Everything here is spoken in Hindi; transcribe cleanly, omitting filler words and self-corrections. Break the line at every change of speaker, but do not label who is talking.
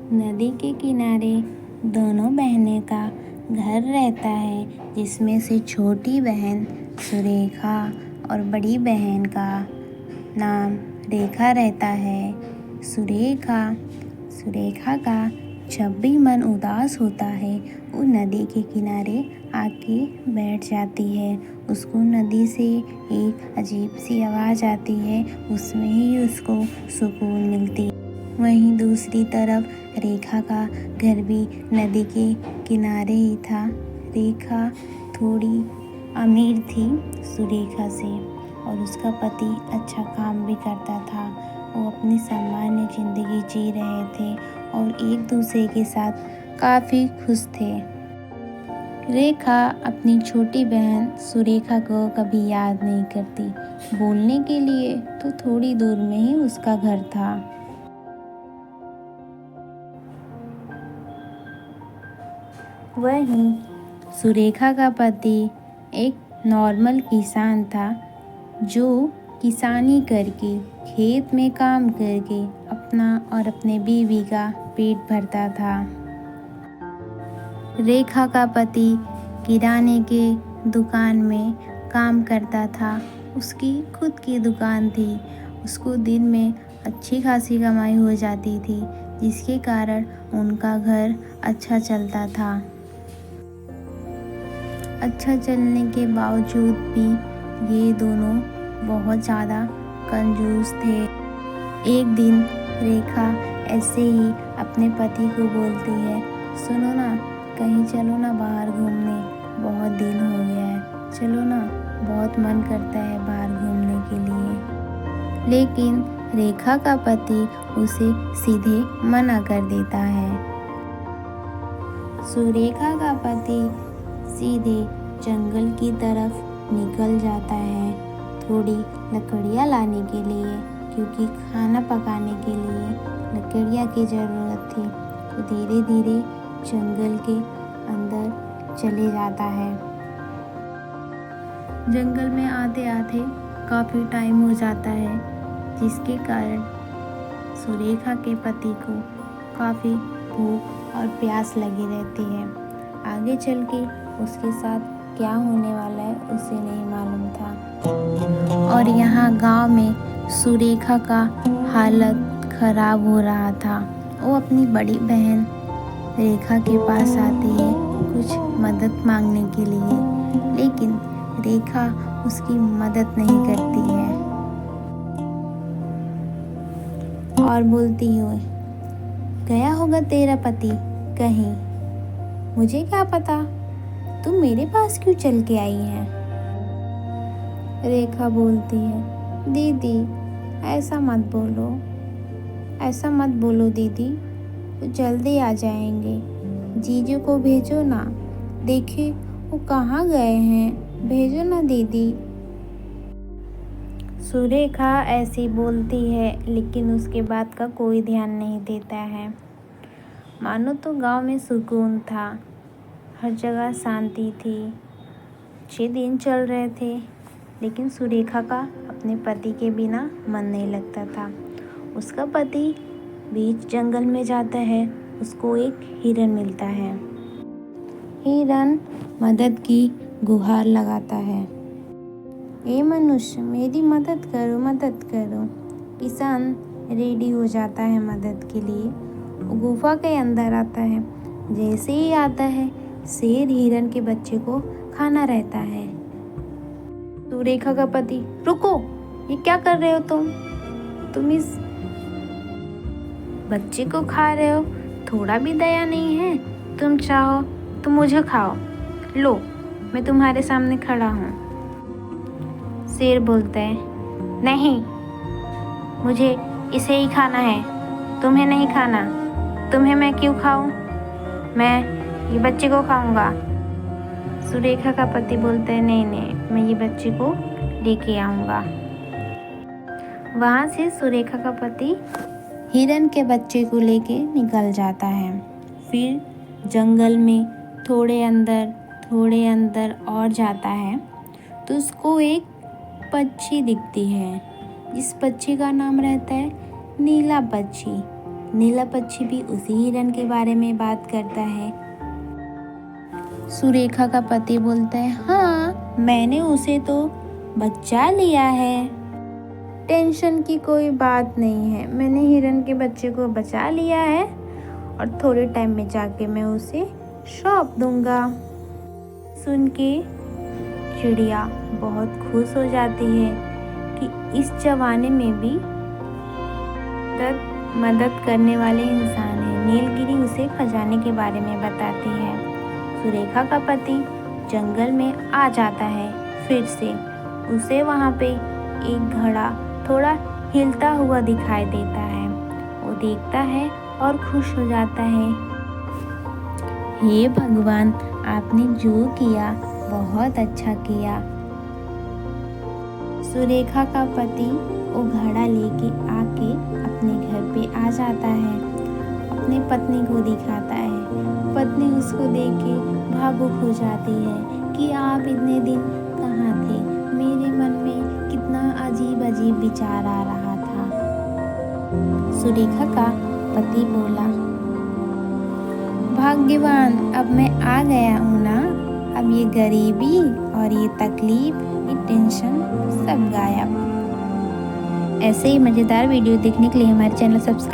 नदी के किनारे दोनों बहनें का घर रहता है, जिसमें से छोटी बहन सुरेखा और बड़ी बहन का नाम रेखा रहता है। सुरेखा का जब भी मन उदास होता है वो नदी के किनारे आके बैठ जाती है। उसको नदी से एक अजीब सी आवाज़ आती है, उसमें ही उसको सुकून मिलती। वहीं दूसरी तरफ रेखा का घर भी नदी के किनारे ही था। रेखा थोड़ी अमीर थी सुरेखा से और उसका पति अच्छा काम भी करता था। वो अपनी सामान्य ज़िंदगी जी रहे थे और एक दूसरे के साथ काफ़ी खुश थे। रेखा अपनी छोटी बहन सुरेखा को कभी याद नहीं करती। बोलने के लिए तो थोड़ी दूर में ही उसका घर था। वहीं सुरेखा का पति एक नॉर्मल किसान था, जो किसानी करके खेत में काम करके अपना और अपने बीवी का पेट भरता था। रेखा का पति किराने के दुकान में काम करता था। उसकी खुद की दुकान थी। उसको दिन में अच्छी खासी कमाई हो जाती थी, जिसके कारण उनका घर अच्छा चलता था। अच्छा चलने के बावजूद भी ये दोनों बहुत ज़्यादा कंजूस थे। एक दिन रेखा ऐसे ही अपने पति को बोलती है, सुनो ना, कहीं चलो ना बाहर घूमने, बहुत दिन हो गया है, चलो ना, बहुत मन करता है बाहर घूमने के लिए। लेकिन रेखा का पति उसे सीधे मना कर देता है। सुरेखा का पति सीधे जंगल की तरफ निकल जाता है थोड़ी लकड़ियाँ लाने के लिए, क्योंकि खाना पकाने के लिए लकड़ियाँ की ज़रूरत थी। तो धीरे धीरे जंगल के अंदर चले जाता है। जंगल में आते आते काफ़ी टाइम हो जाता है, जिसके कारण सुरेखा के पति को काफ़ी भूख और प्यास लगी रहती है। आगे चल के उसके साथ क्या होने वाला है उसे नहीं मालूम था। और यहाँ गांव में सुरेखा का हालत खराब हो रहा था। वो अपनी बड़ी बहन रेखा के पास आती है कुछ मदद मांगने के लिए, लेकिन रेखा उसकी मदद नहीं करती है और बोलती है, गया होगा तेरा पति कहीं, मुझे क्या पता, तुम मेरे पास क्यों चल के आई है। रेखा बोलती है, दीदी ऐसा मत बोलो दीदी, वो जल्दी आ जाएंगे, जीजू को भेजो ना, देखिए वो कहाँ गए हैं, भेजो ना दीदी। सुरेखा ऐसी बोलती है, लेकिन उसके बात का कोई ध्यान नहीं देता है। मानो तो गांव में सुकून था, हर जगह शांति थी, अच्छे दिन चल रहे थे, लेकिन सुरेखा का अपने पति के बिना मन नहीं लगता था। उसका पति बीच जंगल में जाता है, उसको एक हिरन मिलता है। हिरन मदद की गुहार लगाता है, ए मनुष्य मेरी मदद करो। किसान रेडी हो जाता है मदद के लिए। वो गुफा के अंदर आता है। जैसे ही आता है, शेर हिरन के बच्चे को खाना रहता है। सुरेखा का पति, रुको, ये क्या कर रहे हो तुम इस बच्चे को खा रहे हो, थोड़ा भी दया नहीं है। तुम चाहो तो मुझे खाओ, लो मैं तुम्हारे सामने खड़ा हूँ। शेर बोलता है, नहीं, मुझे इसे ही खाना है, तुम्हें नहीं खाना। तुम्हें मैं क्यों खाऊं, मैं ये बच्चे को खाऊंगा। सुरेखा का पति बोलता है, नहीं, मैं ये बच्चे को लेके आऊँगा। वहाँ से सुरेखा का पति हिरन के बच्चे को लेके निकल जाता है। फिर जंगल में थोड़े अंदर और जाता है तो उसको एक पक्षी दिखती है। इस पक्षी का नाम रहता है नीला पक्षी। नीला पक्षी भी उसी हिरन के बारे में बात करता है। सुरेखा का पति बोलता है, हाँ मैंने उसे तो बच्चा लिया है। टेंशन की कोई बात नहीं है, मैंने हिरन के बच्चे को बचा लिया है और थोड़े टाइम में जाके मैं उसे सौंप दूंगा। सुन के चिड़िया बहुत खुश हो जाती है कि इस जमाने में भी मदद करने वाले इंसान हैं। नीलगिरी उसे खजाने के बारे में बताती है। सुरेखा का पति जंगल में आ जाता है फिर से। उसे वहाँ पे एक घड़ा थोड़ा हिलता हुआ दिखाई देता है। वो देखता है और खुश हो जाता है। हे भगवान, आपने जो किया बहुत अच्छा किया। सुरेखा का पति वो घड़ा लेके आके अपने घर पे आ जाता है। अपनी पत्नी को दिखाता है। पत्नी उसको देख के भावुक हो जाती है कि आप इतने दिन कहाँ थे? मेरे मन में कितना अजीब अजीब विचार आ रहा था। सुरेखा का पति बोला, भाग्यवान, अब मैं आ गया हूँ ना। अब ये गरीबी और ये तकलीफ, ये टेंशन सब गायब। ऐसे ही मज़ेदार वीडियो देखने के लिए हमारे चैनल सब्सक्राइब